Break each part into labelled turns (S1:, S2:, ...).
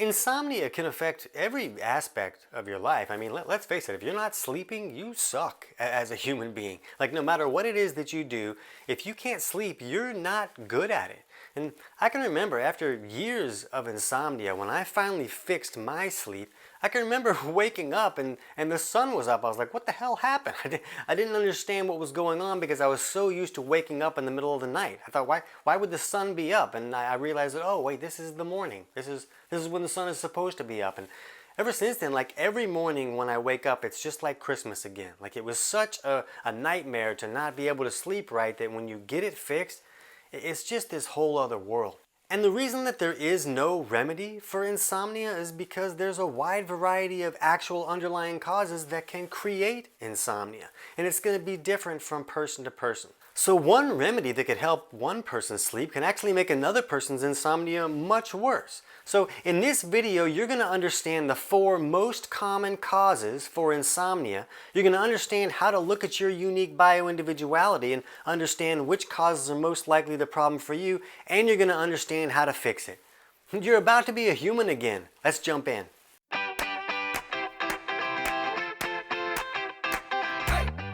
S1: Insomnia can affect every aspect of your life. I mean, let's face it, if you're not sleeping, you suck as a human being. Like, no matter what it is that you do, if you can't sleep, you're not good at it. And I can remember after years of insomnia, when I finally fixed my sleep, I can remember waking up and the sun was up. I was like, what the hell happened? I didn't understand what was going on because I was so used to waking up in the middle of the night. I thought, why would the sun be up? And I realized that, oh, wait, this is the morning. This is when the sun is supposed to be up. And ever since then, like every morning when I wake up, it's just like Christmas again. Like it was such a nightmare to not be able to sleep right that when you get it fixed, it's just this whole other world. And the reason that there is no remedy for insomnia is because there's a wide variety of actual underlying causes that can create insomnia. And it's going to be different from person to person. So one remedy that could help one person's sleep can actually make another person's insomnia much worse. So in this video, you're going to understand the 4 most common causes for insomnia. You're going to understand how to look at your unique bioindividuality and understand which causes are most likely the problem for you, and you're going to understand how to fix it. You're about to be a human again. Let's jump in.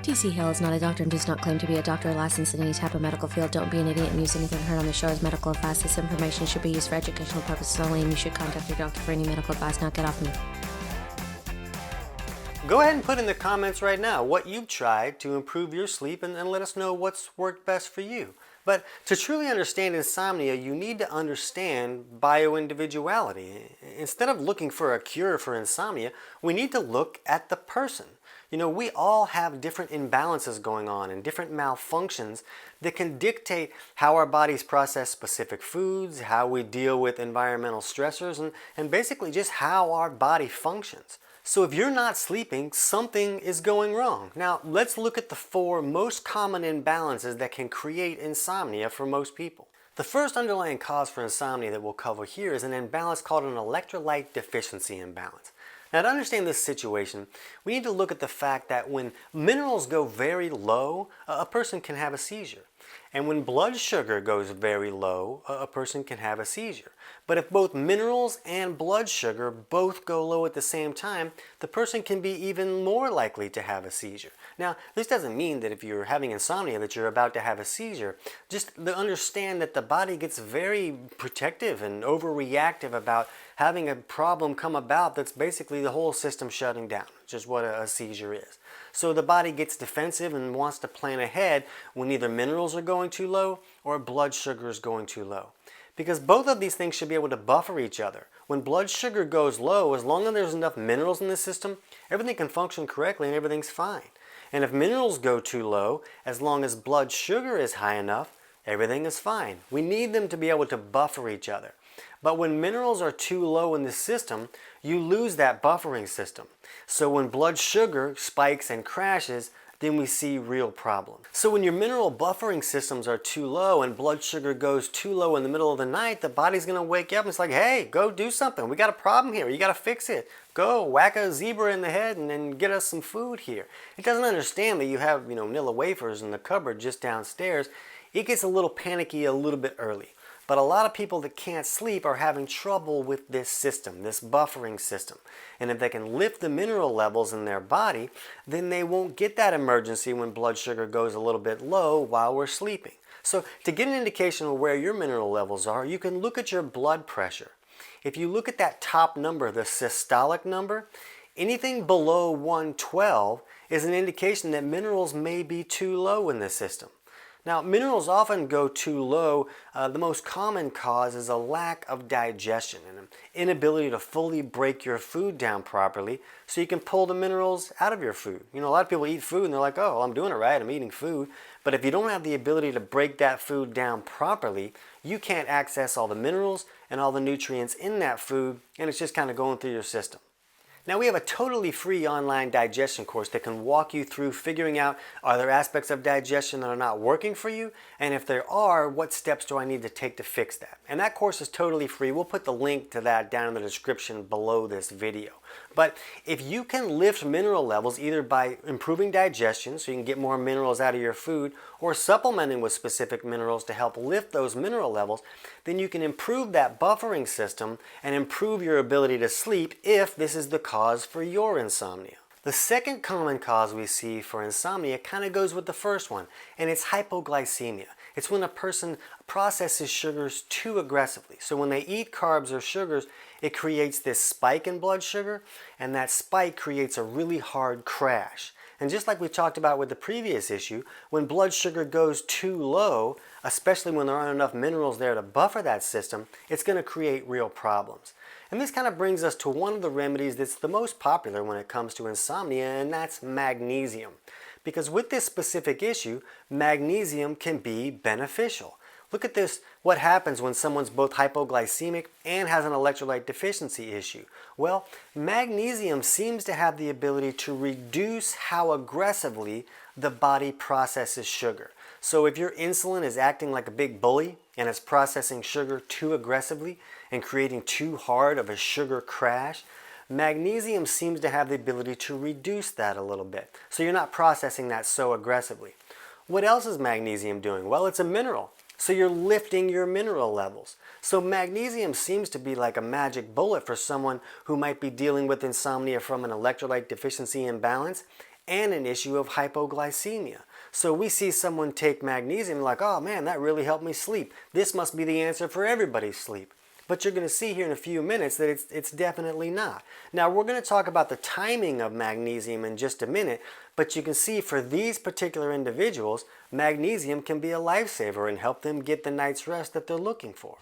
S2: TC Hale is not a doctor and does not claim to be a doctor or licensed in any type of medical field. Don't be an idiot and use anything heard on the show as medical advice. This information should be used for educational purposes only, and you should contact your doctor for any medical advice. Now get off me.
S1: Go ahead and put in the comments right now what you've tried to improve your sleep and let us know what's worked best for you. But to truly understand insomnia, you need to understand bioindividuality. Instead of looking for a cure for insomnia, we need to look at the person. You know, we all have different imbalances going on and different malfunctions that can dictate how our bodies process specific foods, how we deal with environmental stressors, and basically just how our body functions. So if you're not sleeping, something is going wrong. Now, let's look at the 4 most common imbalances that can create insomnia for most people. The first underlying cause for insomnia that we'll cover here is an imbalance called an electrolyte deficiency imbalance. Now, to understand this situation, we need to look at the fact that when minerals go very low, a person can have a seizure. And when blood sugar goes very low, a person can have a seizure. But if both minerals and blood sugar both go low at the same time, the person can be even more likely to have a seizure. Now, this doesn't mean that if you're having insomnia that you're about to have a seizure. Just to understand that the body gets very protective and overreactive about having a problem come about that's basically the whole system shutting down, which is what a seizure is. So the body gets defensive and wants to plan ahead when either minerals are going too low or blood sugar is going too low. Because both of these things should be able to buffer each other. When blood sugar goes low, as long as there's enough minerals in the system, everything can function correctly and everything's fine. And if minerals go too low, as long as blood sugar is high enough, everything is fine. We need them to be able to buffer each other. But when minerals are too low in the system, you lose that buffering system. So when blood sugar spikes and crashes, then we see real problems. So when your mineral buffering systems are too low and blood sugar goes too low in the middle of the night, the body's gonna wake you up and it's like, hey, go do something. We got a problem here. You gotta fix it. Go whack a zebra in the head and then get us some food here. It doesn't understand that you have, vanilla wafers in the cupboard just downstairs. It gets a little panicky a little bit early. But a lot of people that can't sleep are having trouble with this system, this buffering system. And if they can lift the mineral levels in their body, then they won't get that emergency when blood sugar goes a little bit low while we're sleeping. So to get an indication of where your mineral levels are, you can look at your blood pressure. If you look at that top number, the systolic number, anything below 112 is an indication that minerals may be too low in the system. Now, minerals often go too low. The most common cause is a lack of digestion and an inability to fully break your food down properly so you can pull the minerals out of your food. A lot of people eat food and they're like, oh, well, I'm doing it right, I'm eating food. But if you don't have the ability to break that food down properly, you can't access all the minerals and all the nutrients in that food, and it's just kind of going through your system. Now, we have a totally free online digestion course that can walk you through figuring out, are there aspects of digestion that are not working for you? And if there are, what steps do I need to take to fix that? And that course is totally free. We'll put the link to that down in the description below this video. But if you can lift mineral levels either by improving digestion so you can get more minerals out of your food, or supplementing with specific minerals to help lift those mineral levels, then you can improve that buffering system and improve your ability to sleep if this is the cause for your insomnia. The second common cause we see for insomnia kind of goes with the first one, and it's hypoglycemia. It's when a person processes sugars too aggressively. So when they eat carbs or sugars, it creates this spike in blood sugar, and that spike creates a really hard crash. And just like we talked about with the previous issue, when blood sugar goes too low, especially when there aren't enough minerals there to buffer that system, it's going to create real problems. And this kind of brings us to one of the remedies that's the most popular when it comes to insomnia, and that's magnesium. Because with this specific issue, magnesium can be beneficial. Look at this, what happens when someone's both hypoglycemic and has an electrolyte deficiency issue. Well, magnesium seems to have the ability to reduce how aggressively the body processes sugar. So if your insulin is acting like a big bully and it's processing sugar too aggressively and creating too hard of a sugar crash, magnesium seems to have the ability to reduce that a little bit. So you're not processing that so aggressively. What else is magnesium doing? Well, it's a mineral. So you're lifting your mineral levels. So magnesium seems to be like a magic bullet for someone who might be dealing with insomnia from an electrolyte deficiency imbalance and an issue of hypoglycemia. So we see someone take magnesium like, oh man, that really helped me sleep. This must be the answer for everybody's sleep. But you're going to see here in a few minutes that it's definitely not. Now we're going to talk about the timing of magnesium in just a minute, but you can see for these particular individuals, magnesium can be a lifesaver and help them get the night's rest that they're looking for.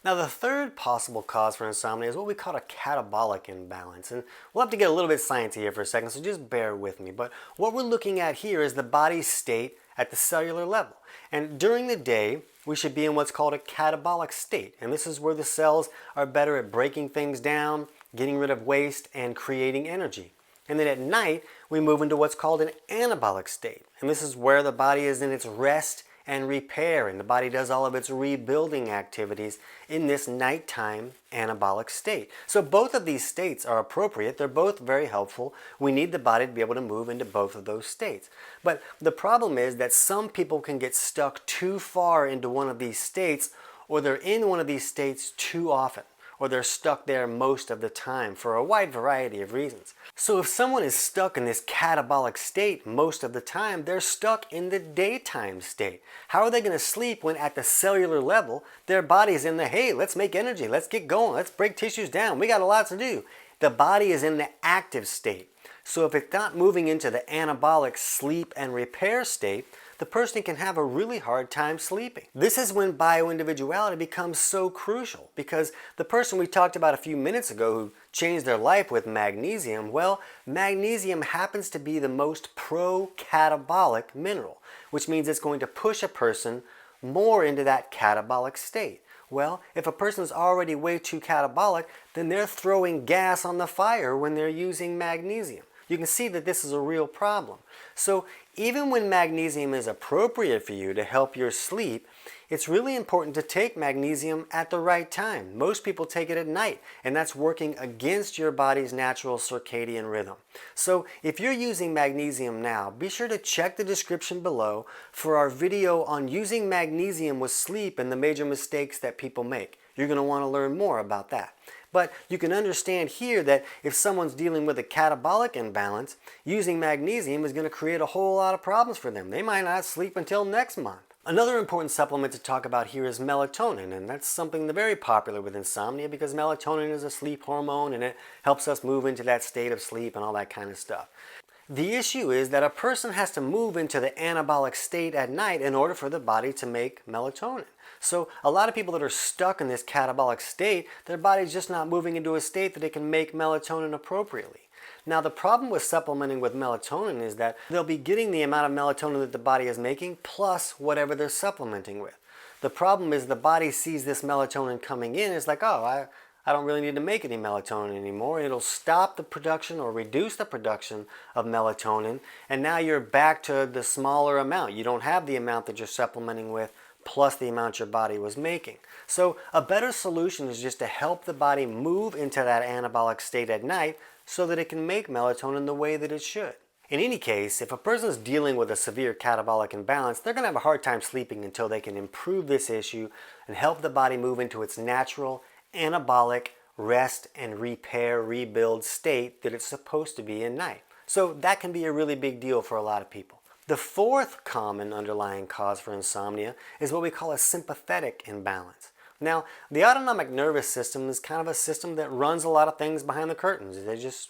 S1: Now the third possible cause for insomnia is what we call a catabolic imbalance. And we'll have to get a little bit sciencey here for a second, so just bear with me. But what we're looking at here is the body's state at the cellular level. And during the day, we should be in what's called a catabolic state. And this is where the cells are better at breaking things down, getting rid of waste, and creating energy. And then at night, we move into what's called an anabolic state. And this is where the body is in its rest and repair, and the body does all of its rebuilding activities in this nighttime anabolic state. So both of these states are appropriate. They're both very helpful. We need the body to be able to move into both of those states. But the problem is that some people can get stuck too far into one of these states, or they're in one of these states too often, or they're stuck there most of the time for a wide variety of reasons. So if someone is stuck in this catabolic state most of the time, they're stuck in the daytime state. How are they going to sleep when at the cellular level, their body is in the, hey, let's make energy, let's get going, let's break tissues down, we got a lot to do. The body is in the active state. So if it's not moving into the anabolic sleep and repair state, the person can have a really hard time sleeping. This is when bioindividuality becomes so crucial, because the person we talked about a few minutes ago who changed their life with magnesium, well, magnesium happens to be the most pro-catabolic mineral, which means it's going to push a person more into that catabolic state. Well, if a person's already way too catabolic, then they're throwing gas on the fire when they're using magnesium. You can see that this is a real problem. So even when magnesium is appropriate for you to help your sleep, it's really important to take magnesium at the right time. Most people take it at night, and that's working against your body's natural circadian rhythm. So if you're using magnesium now, be sure to check the description below for our video on using magnesium with sleep and the major mistakes that people make. You're going to want to learn more about that. But you can understand here that if someone's dealing with a catabolic imbalance, using magnesium is going to create a whole lot of problems for them. They might not sleep until next month. Another important supplement to talk about here is melatonin, and that's something that's very popular with insomnia because melatonin is a sleep hormone and it helps us move into that state of sleep and all that kind of stuff. The issue is that a person has to move into the anabolic state at night in order for the body to make melatonin. So a lot of people that are stuck in this catabolic state, their body's just not moving into a state that it can make melatonin appropriately. Now the problem with supplementing with melatonin is that they'll be getting the amount of melatonin that the body is making plus whatever they're supplementing with. The problem is the body sees this melatonin coming in, it's like, oh, I don't really need to make any melatonin anymore. It'll stop the production or reduce the production of melatonin, and now you're back to the smaller amount. You don't have the amount that you're supplementing with plus the amount your body was making. So a better solution is just to help the body move into that anabolic state at night so that it can make melatonin the way that it should. In any case, if a person is dealing with a severe catabolic imbalance, they're going to have a hard time sleeping until they can improve this issue and help the body move into its natural anabolic rest and repair, rebuild state that it's supposed to be in night. So that can be a really big deal for a lot of people. The fourth common underlying cause for insomnia is what we call a sympathetic imbalance. Now, the autonomic nervous system is kind of a system that runs a lot of things behind the curtains.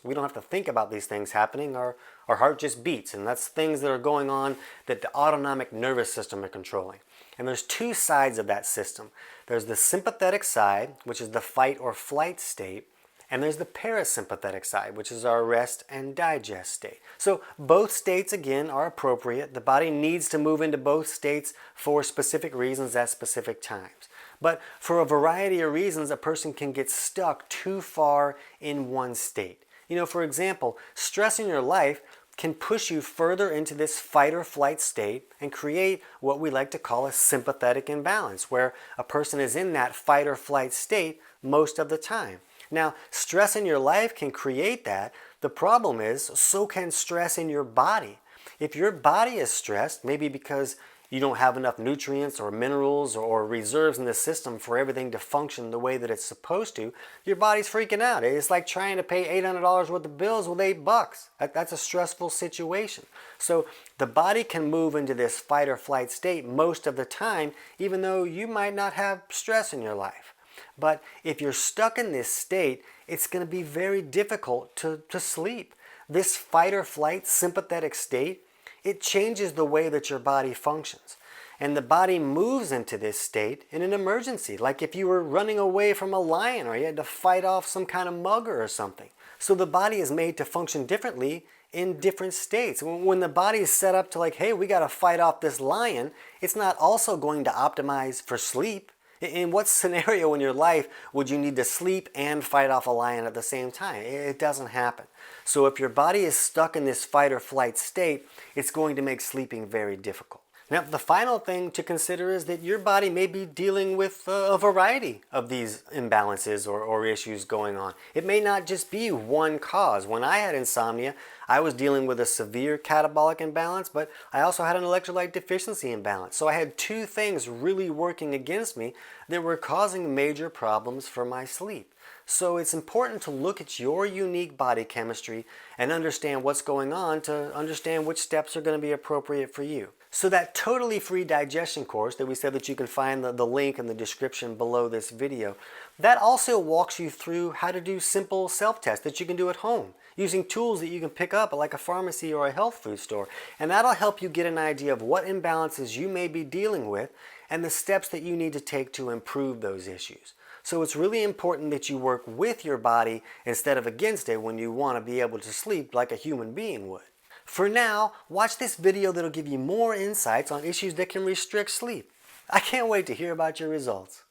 S1: We don't have to think about these things happening. Our heart just beats, and that's things that are going on that the autonomic nervous system are controlling. And there's two sides of that system. There's the sympathetic side, which is the fight or flight state, and there's the parasympathetic side, which is our rest and digest state. So both states, again, are appropriate. The body needs to move into both states for specific reasons at specific times. But for a variety of reasons, a person can get stuck too far in one state. For example, stress in your life can push you further into this fight or flight state and create what we like to call a sympathetic imbalance, where a person is in that fight or flight state most of the time. Now, stress in your life can create that. The problem is, so can stress in your body. If your body is stressed, maybe because you don't have enough nutrients or minerals or reserves in the system for everything to function the way that it's supposed to, your body's freaking out. It's like trying to pay $800 worth of bills with $8. That's a stressful situation. So the body can move into this fight or flight state most of the time, even though you might not have stress in your life. But if you're stuck in this state, it's going to be very difficult to sleep. This fight or flight sympathetic state, it changes the way that your body functions. And the body moves into this state in an emergency, like if you were running away from a lion or you had to fight off some kind of mugger or something. So the body is made to function differently in different states. When the body is set up to like, hey, we got to fight off this lion, it's not also going to optimize for sleep. In what scenario in your life would you need to sleep and fight off a lion at the same time? It doesn't happen. So if your body is stuck in this fight or flight state, it's going to make sleeping very difficult. Now, the final thing to consider is that your body may be dealing with a variety of these imbalances or issues going on. It may not just be one cause. When I had insomnia, I was dealing with a severe catabolic imbalance, but I also had an electrolyte deficiency imbalance. So I had two things really working against me that were causing major problems for my sleep. So it's important to look at your unique body chemistry and understand what's going on to understand which steps are going to be appropriate for you. So that totally free digestion course that we said that you can find the link in the description below this video, that also walks you through how to do simple self-tests that you can do at home using tools that you can pick up at like a pharmacy or a health food store. And that'll help you get an idea of what imbalances you may be dealing with and the steps that you need to take to improve those issues. So it's really important that you work with your body instead of against it when you want to be able to sleep like a human being would. For now, watch this video that'll give you more insights on issues that can restrict sleep. I can't wait to hear about your results.